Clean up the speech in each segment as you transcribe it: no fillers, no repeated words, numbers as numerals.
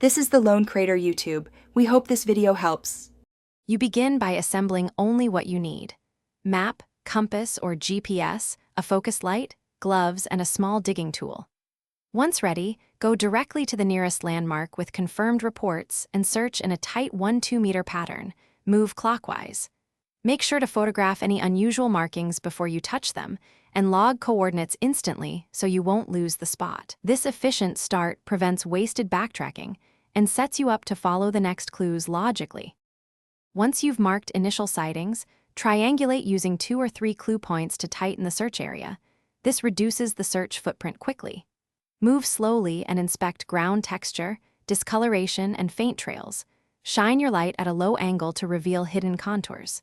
This is the Lone Crater YouTube. We hope this video helps. You begin by assembling only what you need: map, compass or GPS, a focus light, gloves, and a small digging tool. Once ready, go directly to the nearest landmark with confirmed reports and search in a tight 1-2 meter pattern. Move clockwise. Make sure to photograph any unusual markings before you touch them, and log coordinates instantly so you won't lose the spot. This efficient start prevents wasted backtracking and sets you up to follow the next clues logically. Once you've marked initial sightings, triangulate using 2 or 3 clue points to tighten the search area. This reduces the search footprint quickly. Move slowly and inspect ground texture, discoloration, and faint trails. Shine your light at a low angle to reveal hidden contours.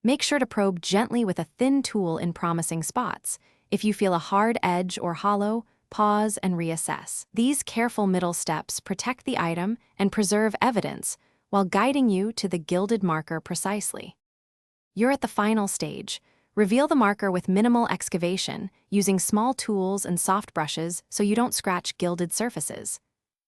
Make sure to probe gently with a thin tool in promising spots. If you feel a hard edge or hollow, pause and reassess. These careful middle steps protect the item and preserve evidence while guiding you to the gilded marker precisely. You're at the final stage. Reveal the marker with minimal excavation, using small tools and soft brushes so you don't scratch gilded surfaces.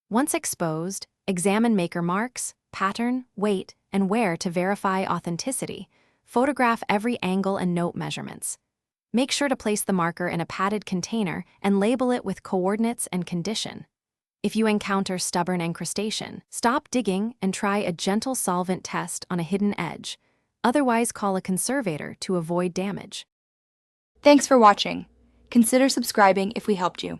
Once exposed, examine maker marks, pattern, weight, and wear to verify authenticity. Photograph every angle and note measurements. Make sure to place the marker in a padded container and label it with coordinates and condition. If you encounter stubborn encrustation, stop digging and try a gentle solvent test on a hidden edge. Otherwise, call a conservator to avoid damage. Thanks for watching. Consider subscribing if we helped you.